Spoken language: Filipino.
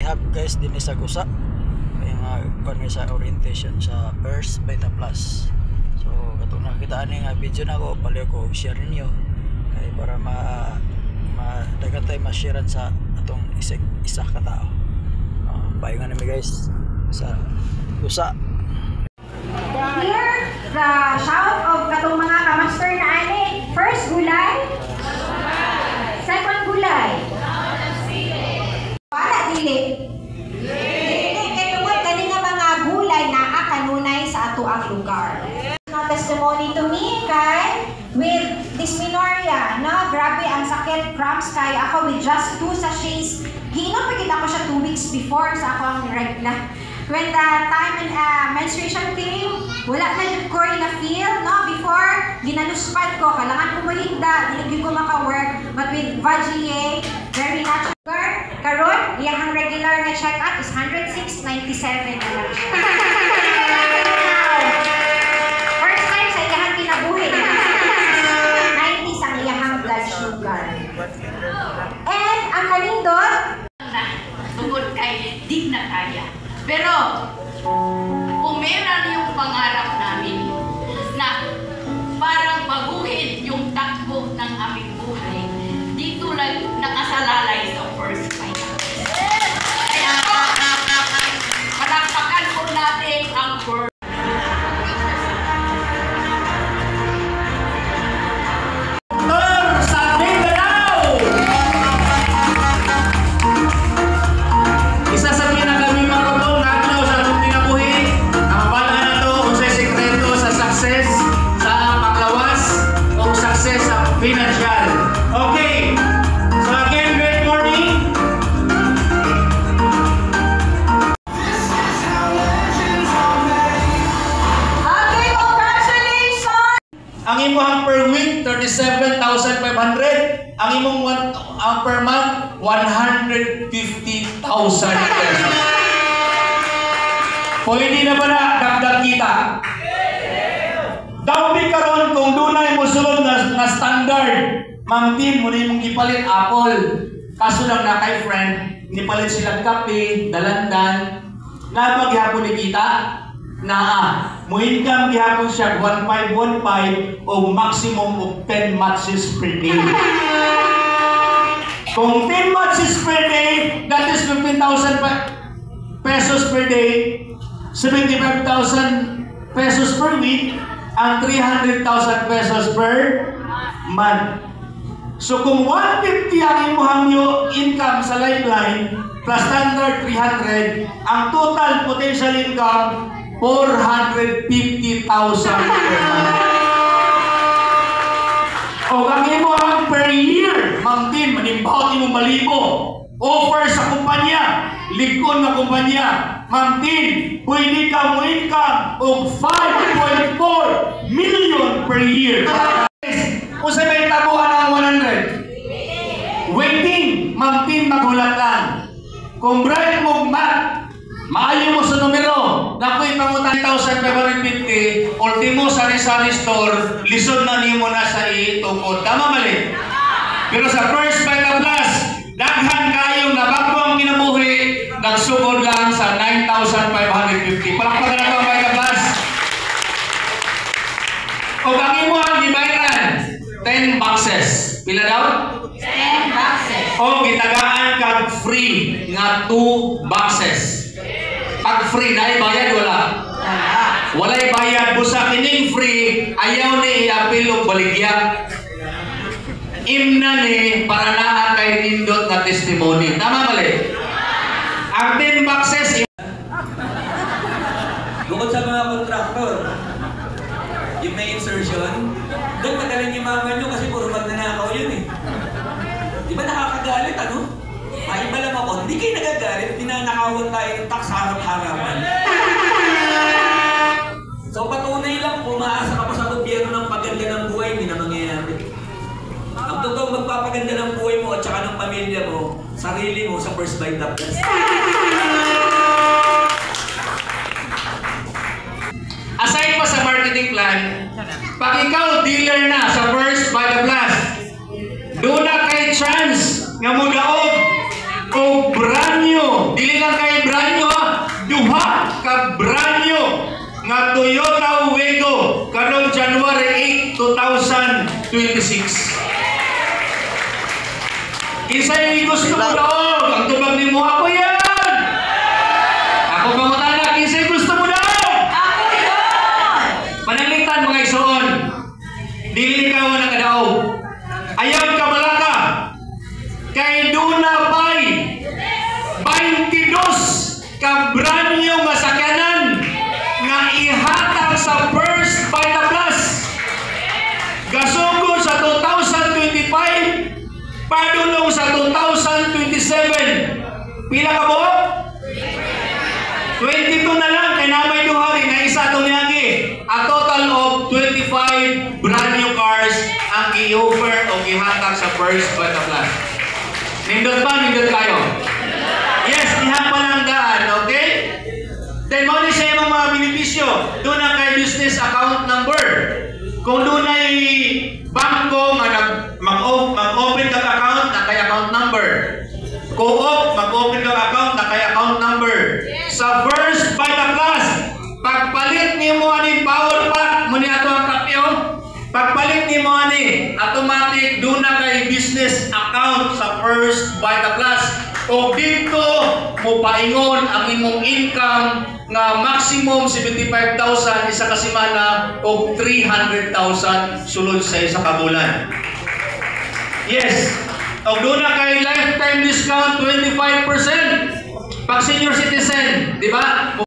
hub guys din sa Gusa. May mga sa orientation sa First Beta Plus. So katong nakita ani nga video na ko, paliw ko share ninyo ay para dagat tayo ma-sharean sa atong isa ka tao. Bayo nga namin guys sa Gusa. Here, the shout of katong mga kamaster na ani. First gulay. Second gulay. Wala dili. Kay tungod kani nga mga gulay na kanunay sa ato ang lugar. Testimony to me kay with dysmenorrhea, no? Grabe ang sakit, cramps kay ako with just 2 sachets. Giinom pa gid ako siya 2 weeks before sa akong regla. When the time and menstruation came, wala na yung ko na feel, no? Before, ginaluspad ko, kailangan ko mahinda, hindi ko maka-work, but with Vagier, very natural. Karon, iyang regular na check-up is 106.97 na lang siya. First time sa iyang kinabuhi, 90 ang iyang blood sugar. And ang kanindot, tungkol kay di na kaya. Pero, kung meron yung pangarap namin na parang baguhin yung takbo ng aming buhay, dito lang nakasalalay sa First Beta. Kaya, palakpakan po natin ang First. Ang imong per week 37,500, ang imong per month 150,000 pesos. Pwede na ba na dagdag kita? Dawbi karon kung dunay mo sulod na standard, Ma'am Tin mo nimong gipalit apple. Kaso lang na kay friend, gipalit sila kape, dalandan, na paghapon ni kita. Muhinkam gihapon siya 1,515 o maximum of 10 matches per day. Kung 10 matches per day, that is 15,000 pesos per day, 75,000 pesos per week, and 300,000 pesos per month. So kung 150 ang imuhang income sa Lifeline plus standard 300, ang total potential income 450,000 per month. O ang imuhang per year, Ma'am Tin, manimbaw mo malibo. Offer sa kumpanya, likon na kumpanya, Ma'am Tin, pwede ka mo income of 5.4 million per year. Kung sa may tabuhan ng 100, waiting, Ma'am Tin, maghulat lang. Kung bright mo maayo mo sa numero, nakoy pangutan 1,550, ultimo sari-sari store, lisod na nimo na sa itukod. Tama mali? Pero sa First Beta Plus, daghan kayong nabago ang kinabuhi, nagsugod lang sa 9,550. Palakpakan na ito ang Beta Plus. O bangin mo ang gibayaran, 10 boxes. Pila daw? 10 boxes. O gitagaan kag free nga 2 boxes. Pag free na bayad wala. Walay bayad busa kining free, ayaw ni iapil og baligya. Imna ni para naa kay nindot na testimony. Tama mali? Ang 10 boxes bukod sa mga kontraktor, yung may insertion, doon madaling imaman nyo kasi puro magnanakaw yun eh. Di ba nakakagalit ano? Maiba lang ako, hindi kayo nagagalit, pinanakawan tayo ng tax harap-harapan. So patunay lang, pumaasa ka pa sa gobyerno ng paganda ng buhay, hindi na mangyayari. Ang totoong magpapaganda ng buhay mo at saka ng pamilya mo, sarili mo sa First Beta Plus. Aside pa sa marketing plan, pag ikaw dealer na sa First Beta Plus, doon na kay chance nga mo daog o brand new, dili na nga Toyota Wego karong January 8, 2026. Kinsay gusto mo daw? Ang tubag ni mo, ako yan! Ako pamutana, kinsay gusto mo daw? Ako yun! Pananglitan mga igsoon, dili ka wala ka daw. Ayaw ka balaka. Kay Duna Bay, 22 ka brand new masakyanan nga ihatag sa First Vita Plus. Gasugod sa 2025, padulong sa 2027. Pila ka buok? 22 na lang, kay namay duhari na isa itong niyagi. A total of 25 brand new cars ang i-offer o ihatag sa First Vita Plus. Nindot ba? Nindot kayo? Yes, ihang pa lang daan, okay? Then mo ni siya yung mga benepisyo. Doon na kay business account number. Kung doon ay bangko mag-open ka account na kay account number. Co-op, mag-open ka account na kay account number. Sa First Vita Plus, pagpalit ni mo ani power pack, muni ato ang kapyo. Pagpalit ni mo ani, automatic doon na kay business account sa First Vita Plus. O dito mo paingon ang imong income nga maximum 75,000 isa ka semana o 300,000 sulod sa isa ka bulan. Yes. O doon na kay lifetime discount 25%. Pag senior citizen, di ba?